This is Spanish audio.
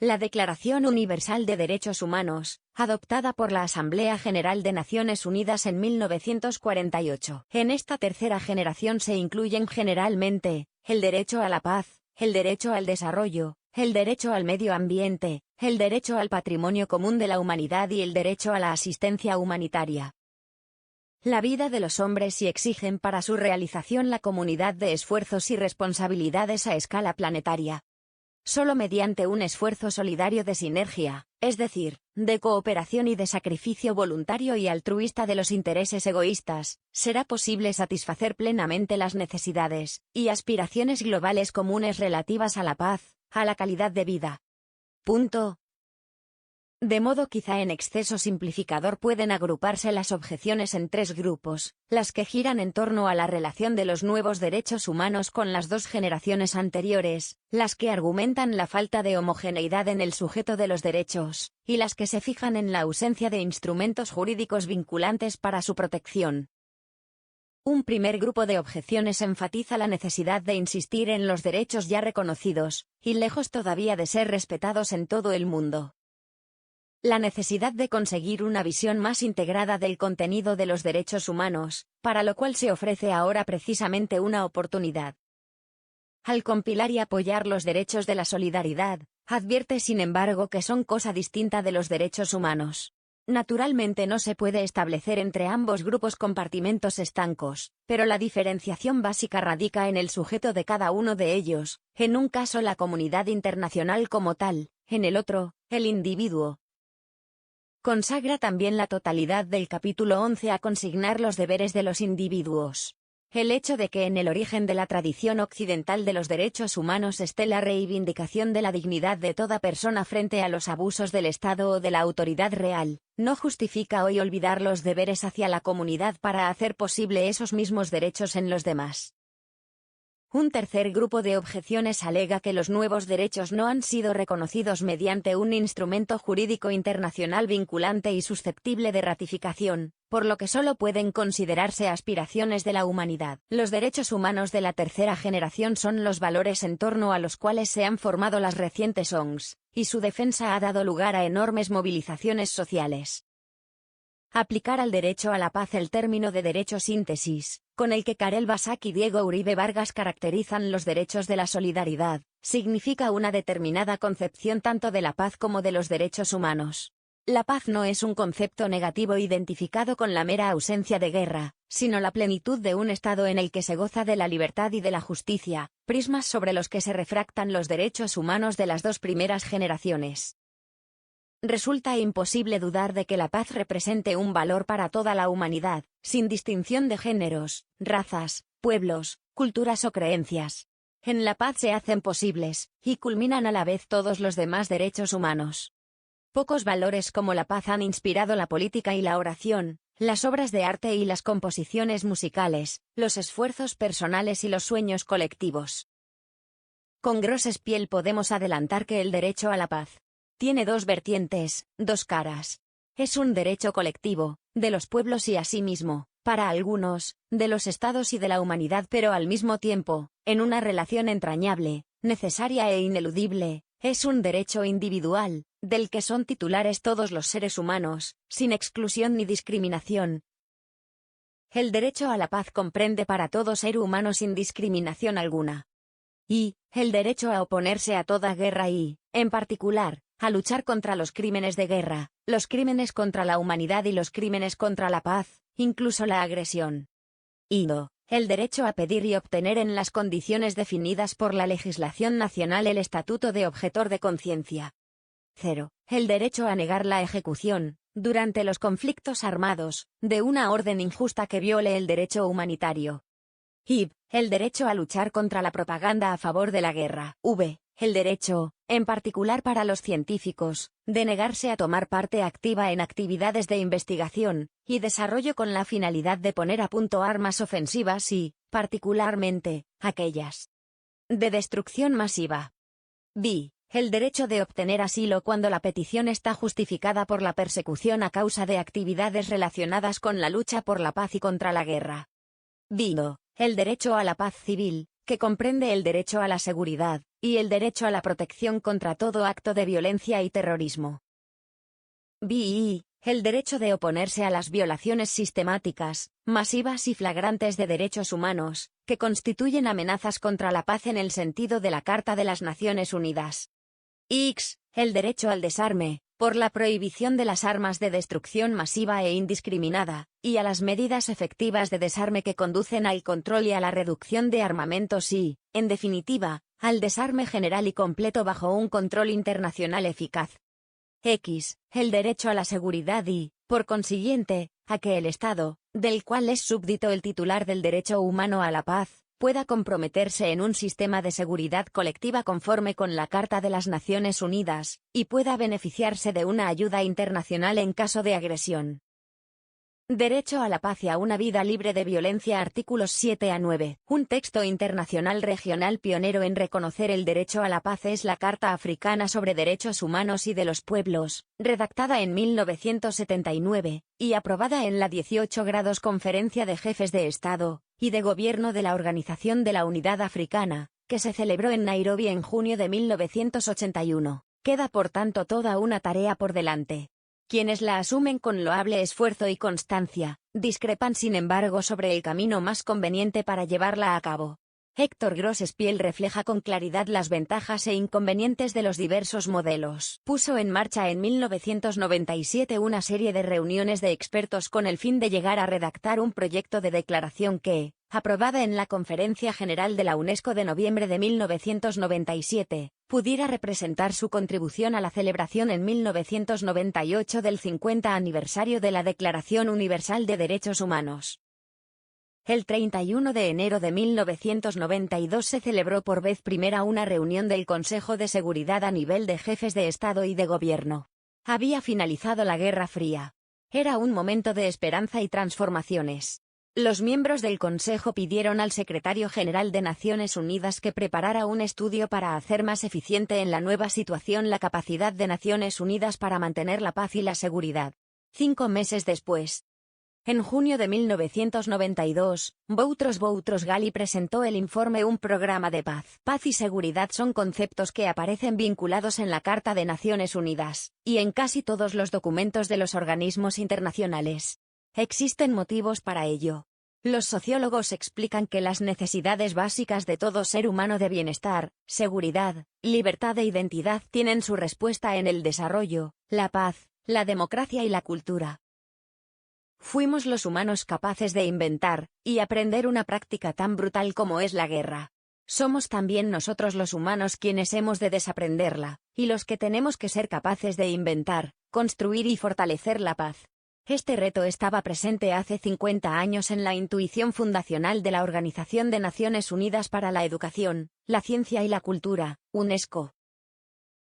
La Declaración Universal de Derechos Humanos, adoptada por la Asamblea General de Naciones Unidas en 1948. En esta tercera generación se incluyen generalmente, el derecho a la paz, el derecho al desarrollo, el derecho al medio ambiente, el derecho al patrimonio común de la humanidad y el derecho a la asistencia humanitaria. La vida de los hombres y exigen para su realización la comunidad de esfuerzos y responsabilidades a escala planetaria. Solo mediante un esfuerzo solidario de sinergia, es decir, de cooperación y de sacrificio voluntario y altruista de los intereses egoístas, será posible satisfacer plenamente las necesidades y aspiraciones globales comunes relativas a la paz, a la calidad de vida. Punto. De modo quizá en exceso simplificador pueden agruparse las objeciones en tres grupos, las que giran en torno a la relación de los nuevos derechos humanos con las dos generaciones anteriores, las que argumentan la falta de homogeneidad en el sujeto de los derechos, y las que se fijan en la ausencia de instrumentos jurídicos vinculantes para su protección. Un primer grupo de objeciones enfatiza la necesidad de insistir en los derechos ya reconocidos, y lejos todavía de ser respetados en todo el mundo. La necesidad de conseguir una visión más integrada del contenido de los derechos humanos, para lo cual se ofrece ahora precisamente una oportunidad. Al compilar y apoyar los derechos de la solidaridad, advierte sin embargo que son cosa distinta de los derechos humanos. Naturalmente no se puede establecer entre ambos grupos compartimentos estancos, pero la diferenciación básica radica en el sujeto de cada uno de ellos, en un caso la comunidad internacional como tal, en el otro, el individuo. Consagra también la totalidad del capítulo 11 a consignar los deberes de los individuos. El hecho de que en el origen de la tradición occidental de los derechos humanos esté la reivindicación de la dignidad de toda persona frente a los abusos del Estado o de la autoridad real, no justifica hoy olvidar los deberes hacia la comunidad para hacer posible esos mismos derechos en los demás. Un tercer grupo de objeciones alega que los nuevos derechos no han sido reconocidos mediante un instrumento jurídico internacional vinculante y susceptible de ratificación, por lo que solo pueden considerarse aspiraciones de la humanidad. Los derechos humanos de la tercera generación son los valores en torno a los cuales se han formado las recientes ONGs, y su defensa ha dado lugar a enormes movilizaciones sociales. Aplicar al derecho a la paz el término de derecho síntesis, con el que Karel Basak y Diego Uribe Vargas caracterizan los derechos de la solidaridad, significa una determinada concepción tanto de la paz como de los derechos humanos. La paz no es un concepto negativo identificado con la mera ausencia de guerra, sino la plenitud de un estado en el que se goza de la libertad y de la justicia, prismas sobre los que se refractan los derechos humanos de las dos primeras generaciones. Resulta imposible dudar de que la paz represente un valor para toda la humanidad, sin distinción de géneros, razas, pueblos, culturas o creencias. En la paz se hacen posibles, y culminan a la vez todos los demás derechos humanos. Pocos valores como la paz han inspirado la política y la oración, las obras de arte y las composiciones musicales, los esfuerzos personales y los sueños colectivos. Con Grossespiel podemos adelantar que el derecho a la paz tiene dos vertientes, dos caras. Es un derecho colectivo, de los pueblos y asimismo, para algunos, de los estados y de la humanidad, pero al mismo tiempo, en una relación entrañable, necesaria e ineludible, es un derecho individual, del que son titulares todos los seres humanos, sin exclusión ni discriminación. El derecho a la paz comprende para todo ser humano sin discriminación alguna. Y, el derecho a oponerse a toda guerra y, en particular, a luchar contra los crímenes de guerra, los crímenes contra la humanidad y los crímenes contra la paz, incluso la agresión. Y no, el derecho a pedir y obtener en las condiciones definidas por la legislación nacional el estatuto de objetor de conciencia. 0. El derecho a negar la ejecución, durante los conflictos armados, de una orden injusta que viole el derecho humanitario. Y, el derecho a luchar contra la propaganda a favor de la guerra. El derecho, en particular para los científicos, de negarse a tomar parte activa en actividades de investigación y desarrollo con la finalidad de poner a punto armas ofensivas y, particularmente, aquellas de destrucción masiva. El derecho de obtener asilo cuando la petición está justificada por la persecución a causa de actividades relacionadas con la lucha por la paz y contra la guerra. El derecho a la paz civil, que comprende el derecho a la seguridad, y el derecho a la protección contra todo acto de violencia y terrorismo. B. El derecho de oponerse a las violaciones sistemáticas, masivas y flagrantes de derechos humanos, que constituyen amenazas contra la paz en el sentido de la Carta de las Naciones Unidas. X. El derecho al desarme, por la prohibición de las armas de destrucción masiva e indiscriminada, y a las medidas efectivas de desarme que conducen al control y a la reducción de armamentos y, en definitiva, al desarme general y completo bajo un control internacional eficaz. X. El derecho a la seguridad y, por consiguiente, a que el Estado, del cual es súbdito el titular del derecho humano a la paz, pueda comprometerse en un sistema de seguridad colectiva conforme con la Carta de las Naciones Unidas, y pueda beneficiarse de una ayuda internacional en caso de agresión. Derecho a la paz y a una vida libre de violencia. Artículos 7 a 9. Un texto internacional regional pionero en reconocer el derecho a la paz es la Carta Africana sobre Derechos Humanos y de los Pueblos, redactada en 1979, y aprobada en la 18 grados Conferencia de Jefes de Estado y de Gobierno de la Organización de la Unidad Africana, que se celebró en Nairobi en junio de 1981. Queda por tanto toda una tarea por delante. Quienes la asumen con loable esfuerzo y constancia, discrepan sin embargo sobre el camino más conveniente para llevarla a cabo. Héctor Grosse-Spiel refleja con claridad las ventajas e inconvenientes de los diversos modelos. Puso en marcha en 1997 una serie de reuniones de expertos con el fin de llegar a redactar un proyecto de declaración que, aprobada en la Conferencia General de la UNESCO de noviembre de 1997, pudiera representar su contribución a la celebración en 1998 del 50 aniversario de la Declaración Universal de Derechos Humanos. El 31 de enero de 1992 se celebró por vez primera una reunión del Consejo de Seguridad a nivel de jefes de Estado y de Gobierno. Había finalizado la Guerra Fría. Era un momento de esperanza y transformaciones. Los miembros del Consejo pidieron al Secretario General de Naciones Unidas que preparara un estudio para hacer más eficiente en la nueva situación la capacidad de Naciones Unidas para mantener la paz y la seguridad. 5 meses después, en junio de 1992, Boutros-Ghali presentó el informe Un programa de paz. Paz y seguridad son conceptos que aparecen vinculados en la Carta de Naciones Unidas, y en casi todos los documentos de los organismos internacionales. Existen motivos para ello. Los sociólogos explican que las necesidades básicas de todo ser humano de bienestar, seguridad, libertad e identidad tienen su respuesta en el desarrollo, la paz, la democracia y la cultura. Fuimos los humanos capaces de inventar y aprender una práctica tan brutal como es la guerra. Somos también nosotros los humanos quienes hemos de desaprenderla, y los que tenemos que ser capaces de inventar, construir y fortalecer la paz. Este reto estaba presente hace 50 años en la intuición fundacional de la Organización de Naciones Unidas para la Educación, la Ciencia y la Cultura, UNESCO.